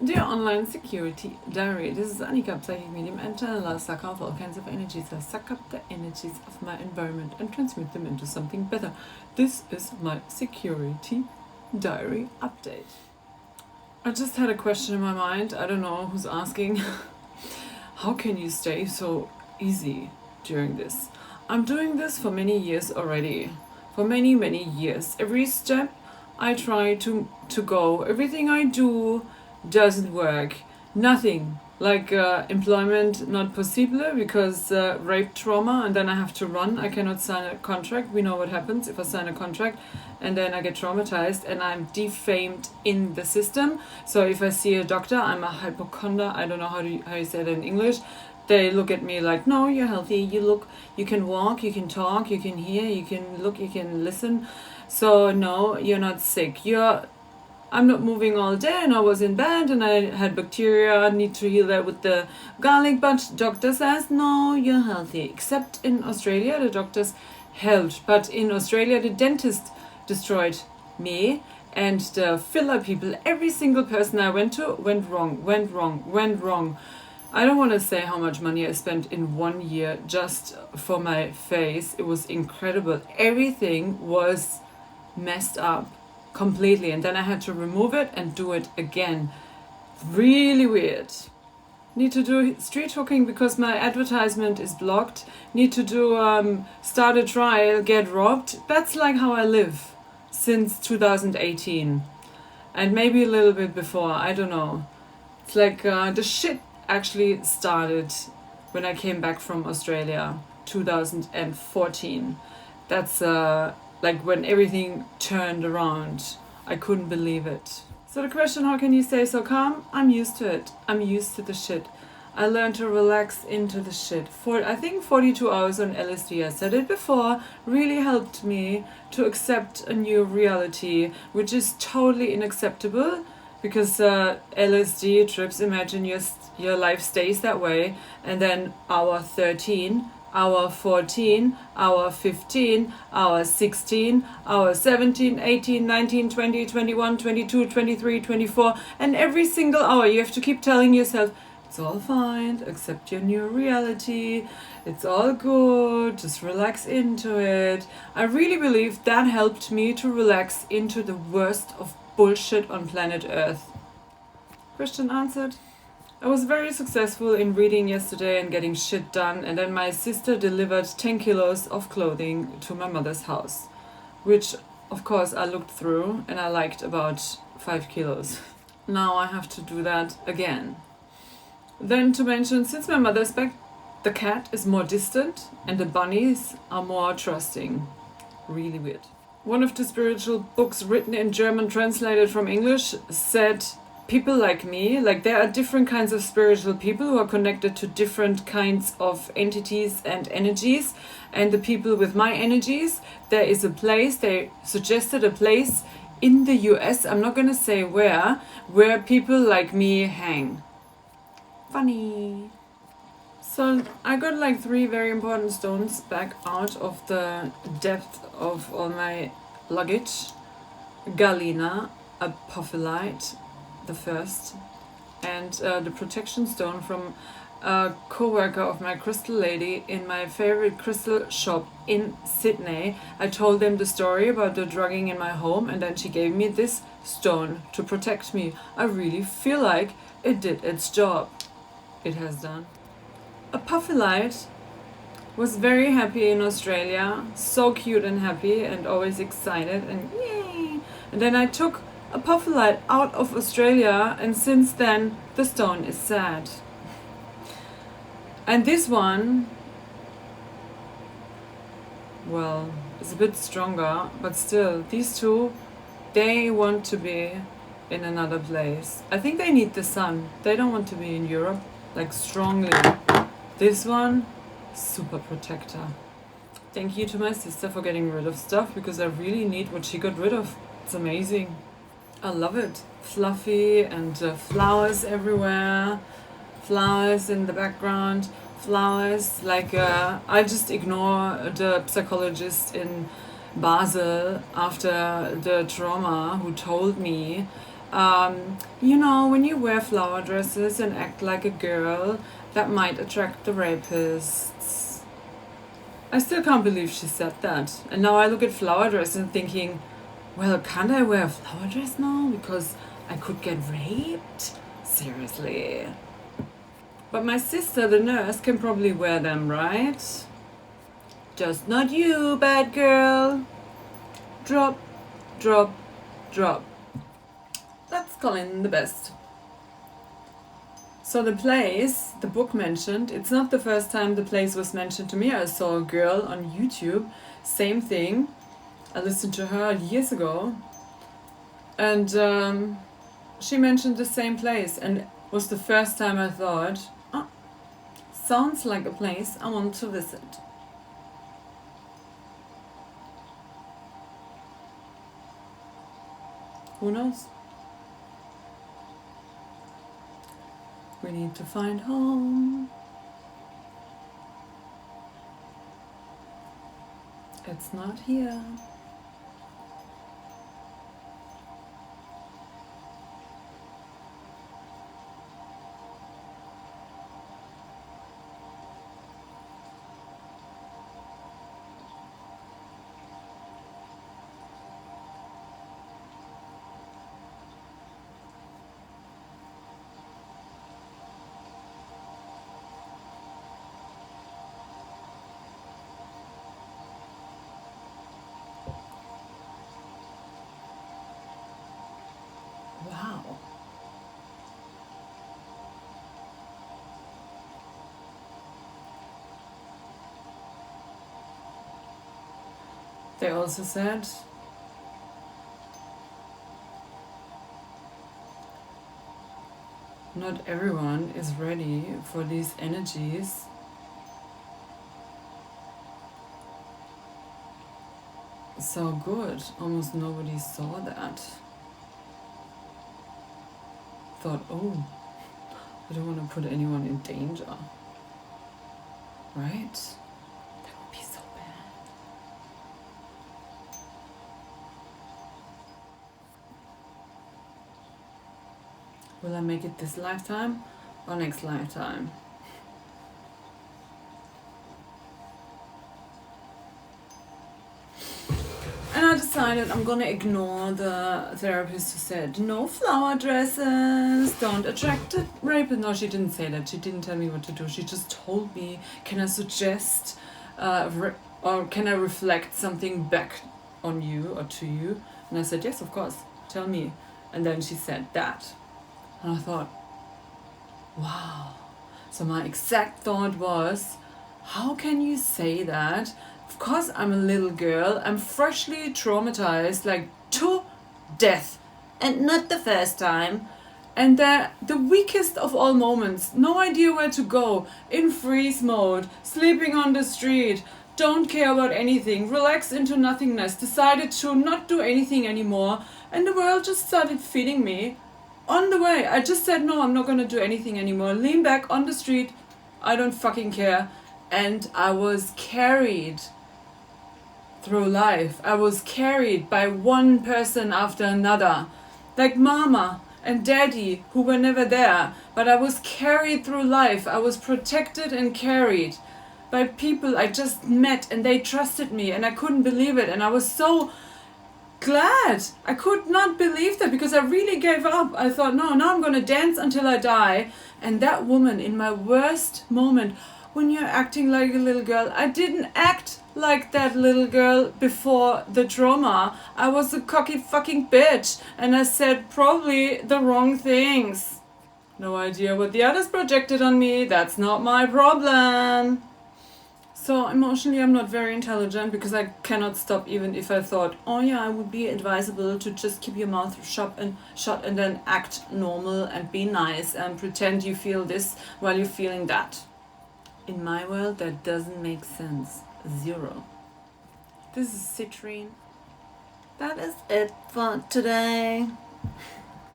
Dear Online Security Diary, this is Annika, psychic medium and channeler, sucker of all kinds of energies. I suck up the energies of my environment and transmit them into something better. This is my Security Diary update. I just had a question in my mind. I don't know who's asking. How can you stay so easy during this? I'm doing this for many years already. For many years. Every step I try to go, everything I do doesn't work. Nothing. Like employment not possible because rape trauma, and then I have to run. I cannot sign a contract. We know what happens if I sign a contract and then I get traumatized and I'm defamed in the system. So if I see a doctor, I'm a hypochondriac. I don't know how you say that in English. They look at me like, no, you're healthy. You can walk, you can talk, you can hear, you can look, you can listen. So no, you're not sick. I'm not moving all day, and I was in bed and I had bacteria. I need to heal that with the garlic, but doctor says, no, you're healthy. Except in Australia, the doctors helped. But in Australia, the dentist destroyed me, and the filler people, every single person I went to went wrong. I don't want to say how much money I spent in 1 year just for my face. It was incredible. Everything was messed up completely, and then I had to remove it and do it again. Really weird. Need to do street hooking because my advertisement is blocked. Need to do start a trial, get robbed. That's like how I live since 2018, and maybe a little bit before, I don't know. It's like the shit actually started when I came back from Australia 2014. That's like when everything turned around. I couldn't believe it. So the question, how can you stay so calm? I'm used to it. I'm used to the shit. I learned to relax into the shit. I think 42 hours on LSD, I said it before, really helped me to accept a new reality, which is totally unacceptable because LSD trips, imagine your life stays that way, and then hour 13, hour 14, hour 15, hour 16, hour 17, 18, 19, 20, 21, 22, 23, 24, and every single hour you have to keep telling yourself, it's all fine, accept your new reality, it's all good, just relax into it. I really believe that helped me to relax into the worst of bullshit on planet Earth. Question answered. I was very successful in reading yesterday and getting shit done, and then my sister delivered 10 kilos of clothing to my mother's house, which of course I looked through and I liked about 5 kilos. Now I have to do that again. Then to mention, since my mother's back, the cat is more distant and the bunnies are more trusting. Really weird. One of the spiritual books written in German, translated from English, said people like me, like there are different kinds of spiritual people who are connected to different kinds of entities and energies, and the people with my energies, there is a place, they suggested a place in the US, I'm not gonna say where people like me hang. Funny. So I got like 3 very important stones back out of the depth of all my luggage. Galena, apophyllite, the first, and the protection stone from a co-worker of my crystal lady in my favorite crystal shop in Sydney. I told them the story about the drugging in my home, and then she gave me this stone to protect me. I really feel like it did its job. It has done. Apophyllite was very happy in Australia, so cute and happy and always excited and yay. And then I took apophyllite out of Australia, and since then the stone is sad. And this one, well, is a bit stronger, but still, these two, they want to be in another place. I think they need the sun. They don't want to be in Europe, like strongly. This one, super protector. Thank you to my sister for getting rid of stuff, because I really need what she got rid of. It's amazing. I love it. Fluffy and flowers everywhere. Flowers in the background. Flowers like I just ignore the psychologist in Basel after the trauma who told me You know, when you wear flower dresses and act like a girl, that might attract the rapists. I still can't believe she said that. And now I look at flower dresses and thinking, well, can't I wear a flower dress now? Because I could get raped? Seriously. But my sister, the nurse, can probably wear them, right? Just not you, bad girl. Drop, drop, drop. That's Colin the best. So the place, the book mentioned, it's not the first time the place was mentioned to me. I saw a girl on YouTube, same thing. I listened to her years ago. And she mentioned the same place. And it was the first time I thought, oh, sounds like a place I want to visit. Who knows? We need to find home. It's not here. Wow. They also said not everyone is ready for these energies. So good. Almost nobody saw that. Thought, oh, I don't want to put anyone in danger. Right? That would be so bad. Will I make it this lifetime or next lifetime? And I decided I'm gonna ignore the therapist who said no flower dresses, don't attract a rapist. No, she didn't say that. She didn't tell me what to do. She just told me, can I suggest or can I reflect something back on you or to you? And I said, yes, of course, tell me. And then she said that. And I thought, wow. So my exact thought was, how can you say that? Of course I'm a little girl, I'm freshly traumatized, like to death, and not the first time. And the weakest of all moments, no idea where to go, in freeze mode, sleeping on the street, don't care about anything, relax into nothingness, decided to not do anything anymore, and the world just started feeding me. On the way, I just said, no, I'm not gonna do anything anymore, lean back on the street, I don't fucking care. And I was carried through life. I was carried by one person after another, like mama and daddy who were never there, but I was carried through life. I was protected and carried by people I just met, and they trusted me, and I couldn't believe it, and I was so glad. I could not believe that, because I really gave up. I thought, no, now I'm gonna dance until I die. And that woman, in my worst moment, when you're acting like a little girl, I didn't act like that little girl before the trauma. I was a cocky fucking bitch, and I said probably the wrong things. No idea what the others projected on me, that's not my problem. So emotionally I'm not very intelligent, because I cannot stop even if I thought, oh yeah, it would be advisable to just keep your mouth shut and then act normal and be nice and pretend you feel this while you're feeling that. In my world, that doesn't make sense. Zero. This is Citrine. That is it for today.